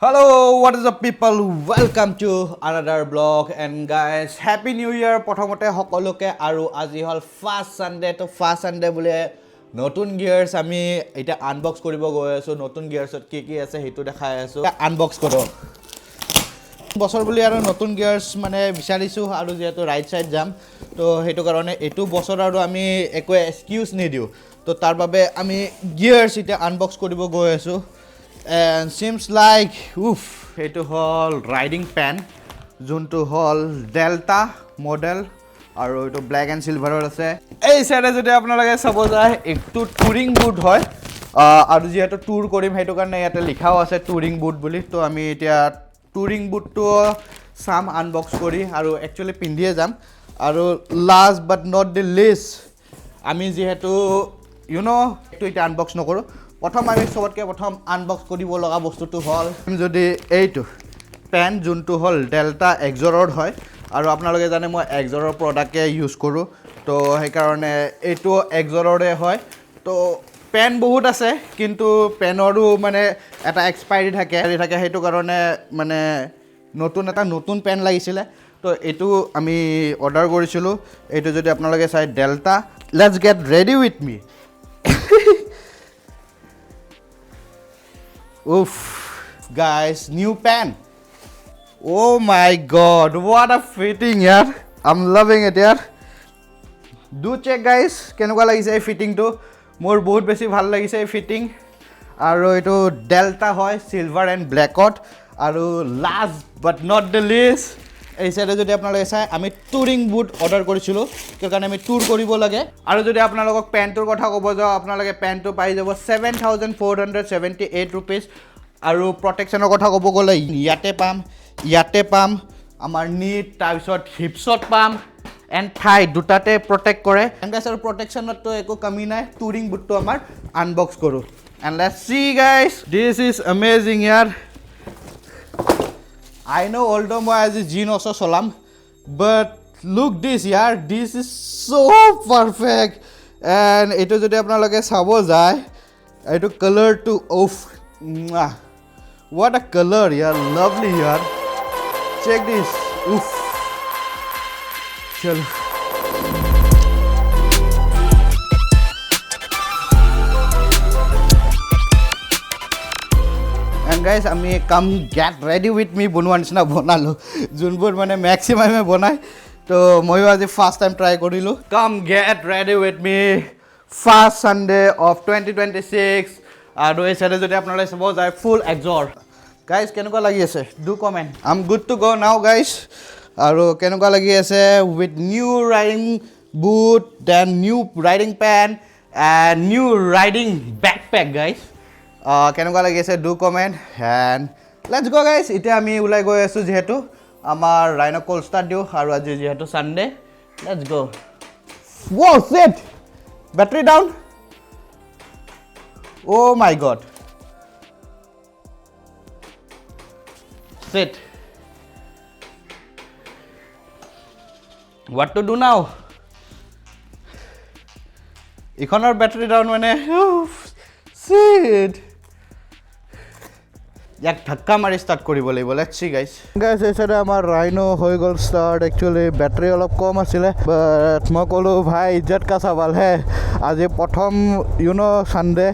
Hello, what is up people? Welcome to another vlog and guys, happy new year প্ৰথমতে সকলোকে আৰু আজি হল first Sunday তো first Sunday বুলে নতুন গিয়াৰ্স আমি এটা আনবক্স কৰিব গৈ আছো নতুন গিয়াৰ্সত কি আছে হেতু দেখাই আছো আনবক্স কৰো বছৰ বুলি আৰু নতুন গিয়াৰ্স মানে বিচাৰিছো আৰু যেটো ৰাইট সাইড যাম তো হেতু কাৰণে এটো বছৰ আৰু আমি একো এক্সকিউজ নিদিও তো তাৰ বাবে আমি গিয়াৰ্স এটা আনবক্স কৰিব গৈ আছো and seems like it hol riding pen junto hol delta model aru eto black and silver ase ei side jodi apnalage sabo jay ektu touring boot hoy aru je eto tour korim hetu karone yate likhao ase touring boot boli to ami etia touring boot to sam unbox kori aru actually pindie jam aru last but not the least ami je hetu you know to eta unbox nokoro প্ৰথম আমি সবতকে প্ৰথম unbox কৰিব লগা বস্তুটো হল যদি এইটো PAN যোনটো হল ডেল্টা এক্সৰৰ হয় আৰু আপোনালোকে জানে মই এক্সৰৰ প্ৰডাক্টে ইউজ কৰো তো সেই কাৰণে এইটো এক্সৰৰে হয় তো পেন বহুত আছে কিন্তু পেনৰো মানে এটা এক্সপায়াৰি থাকে হেতু কাৰণে মানে নতুন পেন লাগিছিল তো এইটো আমি অৰ্ডাৰ কৰিছিলো এইটো যদি আপোনালোকে চাই delta let's get ready with me Oof, guys, new pen. Oh my god, what a fitting, yaar. I'm loving it, yaar. Do check, guys. Kenuka lagise ei fitting to. Mor bahut beshi bhal lagise ei fitting. Aru eto delta hoy silver and black out. Aru last but not the least, এই সাইডে যদি আপোনালোকে চাই আমি Turing বুট order কৰিছিলো কিয় কাৰণে আমি টুৰ কৰিব লাগে আৰু যদি আপোনালোকক পেন্টৰ কথা ক'ব যাও আপোনালোকে পেন্টটো পাই যাব 7478 rupees আৰু প্ৰটেকচনৰ কথা ক'ব গলে ইয়াতে পাম আমাৰ নিট তাৰপিছত হিপছত পাম এন্ড থাই দুটাতে প্ৰটেক্ট কৰে এন্ড গাইস আৰু প্ৰটেকচনত তো একো কমি নাই টুৰিং বুটটো আমাৰ আনবক্স কৰো and let's see guys this is amazing ইয়াৰ I know although moi as a jean also solam but look this yaar this is so perfect and eto jodi apnaloke sabo jay eto color to what a color yaar lovely yaar check this chalo guys আমি come get ready with me বনোৱা নিচিনা বনালো যোনবোৰ মানে ম্যাক্সিমামে বনাই তো মইও আজি ফাৰ্স্ট টাইম ট্ৰাই কৰিলো come get ready with me first Sunday of 2026 আৰু এই সাইডে যদি আপোনালোকে চাব যায় ফুল এক্সৰ গাইস কেনেকুৱা লাগি আছে do comment I'm good to go now guys আৰু কেনেকুৱা লাগি আছে with new riding boot then new riding pen and new riding backpack guys কেনেকুৱা লাগিছে do comment and let's go guys এতিয়া আমি উলাই গৈ আছো যেহেতু আমাৰ ৰাইনো কল ষ্টাৰ্ট দিও আৰু আজি যেহেতু Sunday let's go oh shit battery down oh my god shit what to do now ইখনৰ ব্যাটাৰি ডাউন মানে শিট এক ধাক্কা মাৰি স্টাৰ্ট কৰিব লাগিব লেটস সি গাইস এছাৰে আমাৰ ৰাইনো হৈ গল স্টাৰ্ট একচুয়ালি ব্যাটাৰি অলপ কম আছিল বাট মই কলো ভাই ইজ্জত কা সৱাল হে আজি প্ৰথম সানডে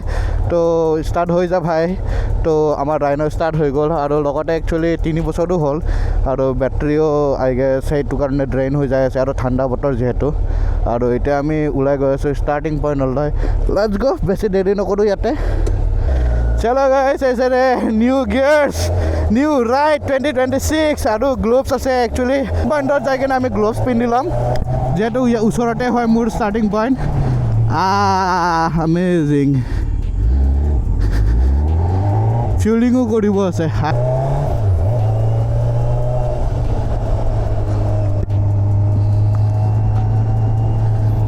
তো স্টাৰ্ট হৈ যা ভাই তো আমাৰ ৰাইনো স্টাৰ্ট হৈ গল আৰু লগতে একচুয়ালি 3 বছৰটো হ'ল আৰু ব্যাটাৰিও আই গেছ সেইটো কাৰণে ড্ৰেইন হৈ যায় আছে আৰু ঠাণ্ডা বতৰ যেহেতু আৰু এতিয়া আমি উলাই গৈ আছো ষ্টাৰ্টিং পইণ্টলৈ লেটস গো বেছি দেৰি নকৰো ইয়াতে চলো গাইস এসে নিউ গিয়াৰ্স নিউ ৰাইড 2026 আৰু গ্লোভস আছে একচুয়ালি পইণ্টত যাই কিনে আমি গ্লোভস পিন্ধিলাম যেহেতু ওচৰতে হয় মোৰ ষ্টাৰ্টিং পইণ্ট অ্যামেজিং ফিউলিংও কৰিব আছে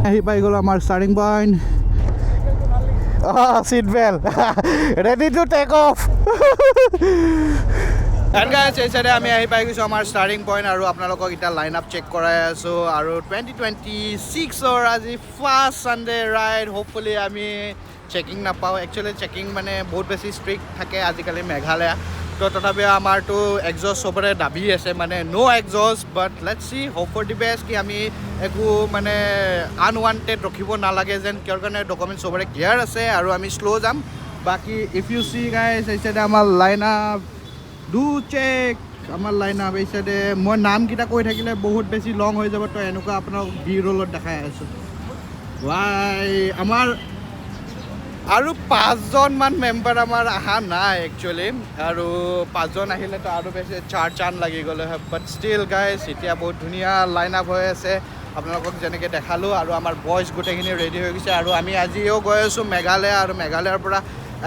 আহি পাই গ'ল আমাৰ starting point seat belt ready to take off and guys এছাৰে আমি আহি পাই গৈছো আমাৰ ষ্টাৰ্টিং পইণ্ট আৰু আপোনালোকক এটা লাইন আপ চেক কৰাই আছো আৰু 2026 ৰ আজি ফাৰ্স্ট সানডে ৰাইড হোপফুলি আমি চেকিং নাপাওঁ একচুয়ালি চেকিং মানে বহুত বেছি ষ্ট্ৰিক্ট থাকে আজিকালি মেঘালয় তো তথাপিও আমাৰতো এক্সজষ্ট চবৰে দাবী আছে মানে no' exhaust but let's see hope for the best কি আমি একো মানে আনৱান্টেড ৰখিব নালাগে যেন কিয় কাৰণে ডকুমেণ্ট চবৰে ক্লিয়াৰ আছে আৰু আমি শ্ল' যাম বাকী ইফ ইউ চি গাইজ এই চাইডে আমাৰ লাইন আপ ডু চেক আমাৰ লাইন আপ এই চাইডে মই নামকেইটা কৈ থাকিলে বহুত বেছি লং হৈ যাব তো এনেকুৱা আপোনাক বি ৰোলত দেখাই আছোঁ ৱাই আমাৰ আৰু 5জনমান মেম্বাৰ আমাৰ অহা নাই একচুৱেলি আৰু 5জন আহিলেতো আৰু বেছি চান লাগি গ'লে হয় বাট ষ্টিল গাইজ এতিয়া বহুত ধুনীয়া লাইন আপ হৈ আছে আপোনালোকক যেনেকৈ দেখালোঁ আৰু আমাৰ বইজ গোটেইখিনি ৰেডি হৈ গৈছে আৰু আমি আজিও গৈ আছোঁ মেঘালয় আৰু মেঘালয়ৰ পৰা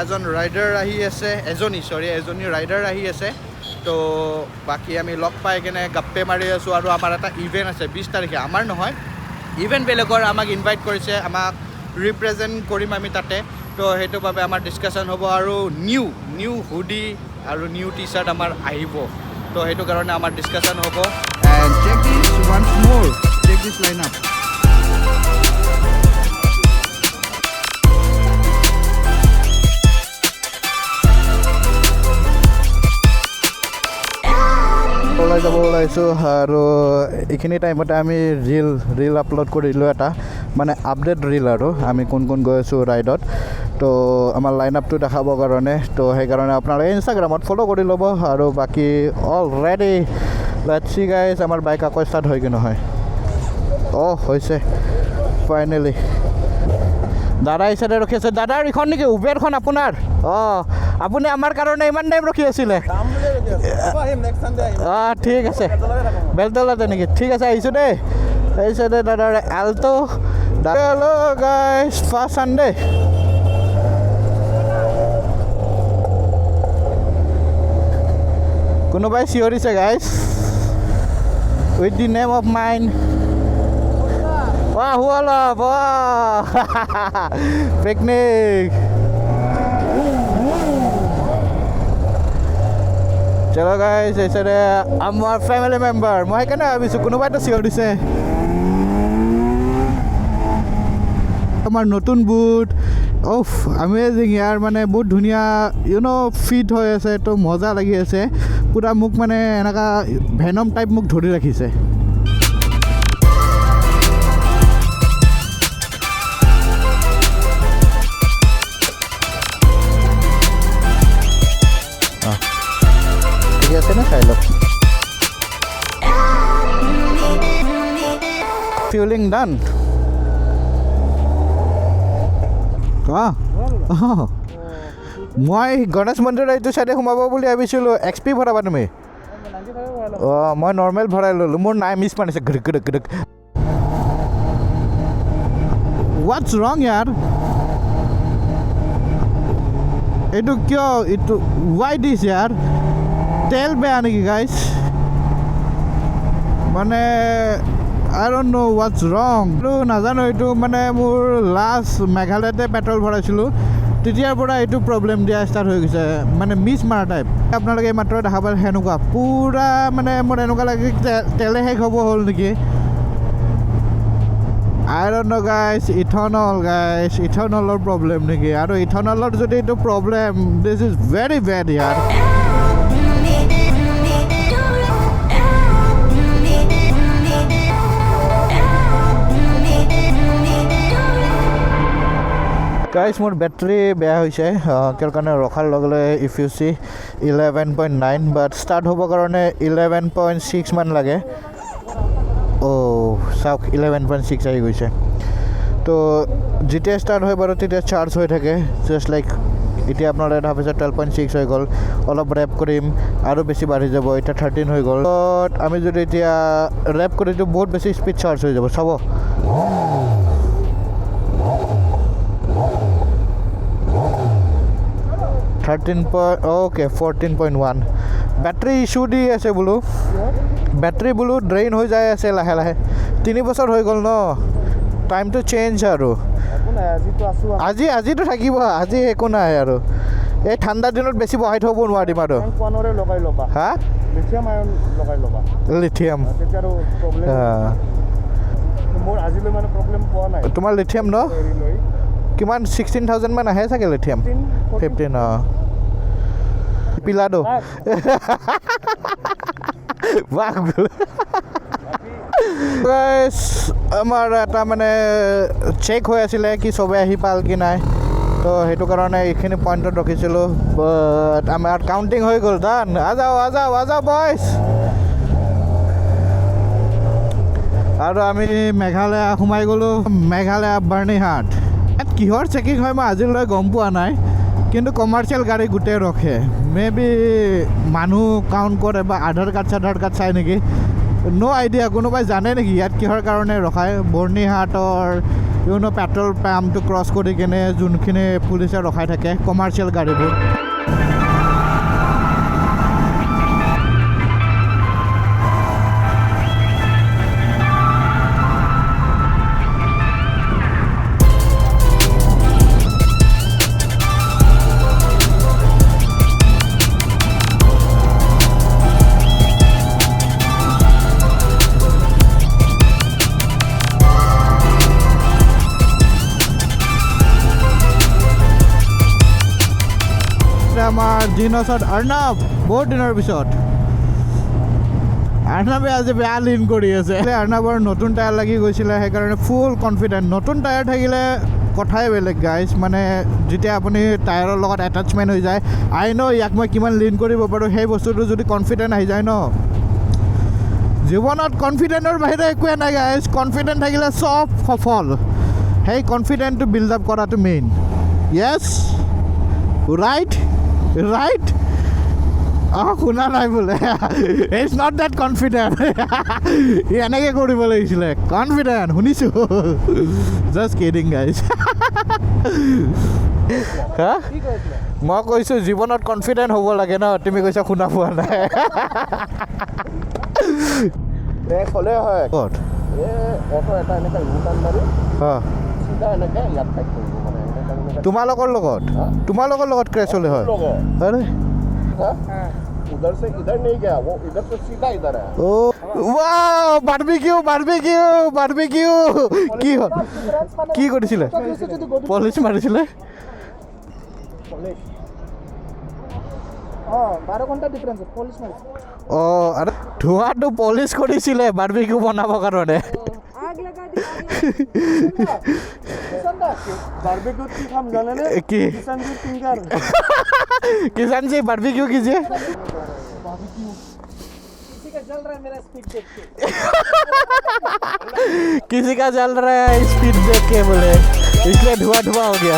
এজন ৰাইডাৰ আহি আছে এজনী ৰাইডাৰ আহি আছে তো বাকী আমি লগ পাই কেনে গাপ্পে মাৰি আছোঁ আৰু আমাৰ এটা ইভেণ্ট আছে 20 তাৰিখে আমাৰ নহয় ইভেণ্ট বেলেগৰ আমাক ইনভাইট কৰিছে আমাক ৰিপ্ৰেজেণ্ট কৰিম আমি তাতে তো সেইটো বাবে আমাৰ ডিছকাশ্যন হ'ব আৰু নিউ হুডি আৰু নিউ টি চাৰ্ট আমাৰ আহিব তো সেইটো কাৰণে আমাৰ ডিছকাশ্যন হ'ব এণ্ড চেক দিছ ওৱান্স মোৰ চেক দিছ লাইন আপ ওলাই যাব ওলাইছোঁ আৰু এইখিনি টাইমতে আমি ৰিল আপলোড কৰিলোঁ এটা মানে আপডেট ৰিল আৰু আমি কোন গৈ আছোঁ ৰাইডত তো আমাৰ লাইন আপটো দেখাবৰ কাৰণে তো সেইকাৰণে আপোনালোকে ইনষ্টাগ্ৰামত ফ'ল' কৰি ল'ব আৰু বাকী অলৰেডি লেটছ চি গাইজ আমাৰ বাইক আকৌ ষ্টাৰ্ট হয় কি নহয় হৈছে ফাইনেলি দাদা এই চাইডে ৰখি আছে দাদাৰ এইখন নেকি উবেৰখন আপোনাৰ আপুনি আমাৰ কাৰণে ইমান টাইম ৰখি আছিলে ঠিক আছে বেলতলাতে নেকি ঠিক আছে আহিছোঁ দেই এই চাইডে দাদাৰ এল্টো হেল্ল' গাইজ ফাৰ্ষ্ট চানডে কোনোবাই চিঞৰিছে guys with the name of mine অলপ পিকনিক চলো গাইজ এই চাইডে আমাৰ ফেমিলি মেম্বাৰ মই সেইকাৰণে ভাবিছোঁ কোনোবাইতো চিঞৰিছে আমাৰ নতুন বুট আমেজিং ইয়াৰ মানে বহুত ধুনীয়া ফিট হৈ আছে তো মজা লাগি আছে পূৰা মোক মানে এনেকুৱা ভেনম টাইপ মোক ধৰি ৰাখিছে ঠিক আছে না চাই লওক ফিউলিং ডান মই গণেশ মন্দিৰৰ এইটো চাইডে সোমাব বুলি ভাবিছিলোঁ XP ভৰাবা তুমি মই নৰ্মেল ভৰাই ল'লোঁ মোৰ নাই মিছ মাৰিছে ঘৃক হোৱাটছ ৰং ইয়াৰ এইটো কিয় এইটো ৱাই দিছ ইয়াৰ তেল বেয়া নেকি গাইজ মানে I don't know what's wrong এইটো নাজানো এইটো মানে মোৰ লাষ্ট মেঘালয়তে পেট্ৰল ভৰাইছিলোঁ তেতিয়াৰ পৰা এইটো প্ৰব্লেম দিয়া ষ্টাৰ্ট হৈ গৈছে মানে মিছ মাৰা টাইপ আপোনালোকে মাত্ৰ দেখা পালে সেনেকুৱা পূৰা মানে মোৰ এনেকুৱা লাগে তেলে শেষ হ'ব হ'ল নেকি I don't know guys ইথনলৰ প্ৰব্লেম নেকি আৰু ইথনলৰ যদি এইটো problem this is very bad ইয়াৰ গাইজ মোৰ বেটাৰী বেয়া হৈছে কিয় কাৰণে ৰখাৰ লগে লগে if you see 11.9 but start হ'বৰ কাৰণে 11.6 মান লাগে চাওক 11.6 আহি গৈছে তো যেতিয়া ষ্টাৰ্ট হয় বাৰু তেতিয়া চাৰ্জ হৈ থাকে জাষ্ট লাইক এতিয়া আপোনালোকে দেখা পাইছে 12.6 হৈ গ'ল অলপ ৰেপ কৰিম আৰু বেছি বাঢ়ি যাব এতিয়া 13 হৈ গ'ল আমি যদি এতিয়া ৰেপ কৰি দিওঁ বহুত বেছি স্পীড চাৰ্জ হৈ যাব চাব okay 14.1 বেটাৰী ইছ্যু দি আছে বোলো বেটাৰী বোলো ড্ৰেইন হৈ যায় আছে লাহে লাহে 3 বছৰ হৈ গ'ল ন টাইমটো চেঞ্জ আৰু আজিতো থাকিব আজি একো নাই আৰু এই ঠাণ্ডা দিনত বেছি বহাই থ'ব নোৱাৰিম আৰু হা লিথিয়াম তোমাৰ লিথিয়াম ন কিমান 16,000 মান আহে চাগে লিথিয়াম 15 পিলা দো গাইছ আমাৰ এটা মানে চেক হৈ আছিলে কি চবে আহি পাল কি নাই তো সেইটো কাৰণে এইখিনি পইণ্টত ৰখিছিলোঁ আমাৰ কাউণ্টিং হৈ গ'ল ডান আজাও বয়ছ আৰু আমি মেঘালয়া সোমাই গ'লোঁ মেঘালয়া বাৰ্ণিহাট ইয়াত কিহৰ চেকিং হয় মই আজিলৈ গম পোৱা নাই কিন্তু কমাৰ্চিয়েল গাড়ী গোটেই ৰখে মে বি মানুহ কাউণ্ট কৰে বা আধাৰ কাৰ্ড চাই নেকি নো আইডিয়া কোনোবাই জানে নেকি ইয়াত কিহৰ কাৰণে ৰখায় বৰ্ণিহাটৰ পেট্ৰল পাম্পটো ক্ৰছ কৰি কিনে যোনখিনি পুলিচে ৰখাই থাকে কমাৰ্চিয়েল গাড়ীবোৰ আমাৰ দিন ওচৰত অৰ্ণৱ বহুত দিনৰ পিছত অৰ্ণৱে আজি বেয়া লিন কৰি আছে অৰ্ণৱৰ নতুন টায়াৰ লাগি গৈছিলে সেইকাৰণে ফুল কনফিডেণ্ট নতুন টায়াৰ থাকিলে কথাই বেলেগ গাইজ মানে যেতিয়া আপুনি টায়াৰৰ লগত এটাচমেণ্ট হৈ যায় আই ন ইয়াক মই কিমান লিন কৰিব পাৰোঁ সেই বস্তুটো যদি কনফিডেণ্ট আহি যায় ন জীৱনত কনফিডেণ্টৰ বাহিৰে একোৱে নাই গাইজ কনফিডেণ্ট থাকিলে চব সফল সেই কনফিডেণ্টটো বিল্ড আপ কৰাটো মেইন য়েছ ৰাইট শুনা নাই বোলে ইটছ নট ডেট কনফিডেণ্ট এনেকৈ কৰিব লাগিছিলে কনফিডেণ্ট শুনিছোঁ জাষ্ট কিডিং গাইজ হা মই কৈছোঁ জীৱনত কনফিডেণ্ট হ'ব লাগে ন তুমি কৈছা শুনা পোৱা নাই হ'লে হয় ক'ত অটো এটা এনেকৈ ইউটাৰ্ণ মাৰি অঁ চিধা এনেকৈ ইয়াত টাইপ কৰিব মানে তোমালোকৰ লগত ক্ৰেছ হ'লে হয় আৰে उधर से इधर नहीं गया वो इधर से सीधा इधर है ओ वाओ বাৰবিকিউ কি কৰিছিলে পলিচ মাৰিছিলে 12 ঘণ্টা ডিফাৰেন্স পলিচ মাৰিছে আৰে ধোঁৱাটো পলিচ কৰিছিলে বাৰবিকিউ বনাবৰ কাৰণে आग लगा दी बारबेक्यू की हम जाने ने की किसान जी फिंगर किसान जी बारबेक्यू कीजिए बारबेक्यू किसी का जल रहा है मेरा स्पीड देख के किसी का जल रहा है स्पीड देख के बोले इसलिए धुआं हो गया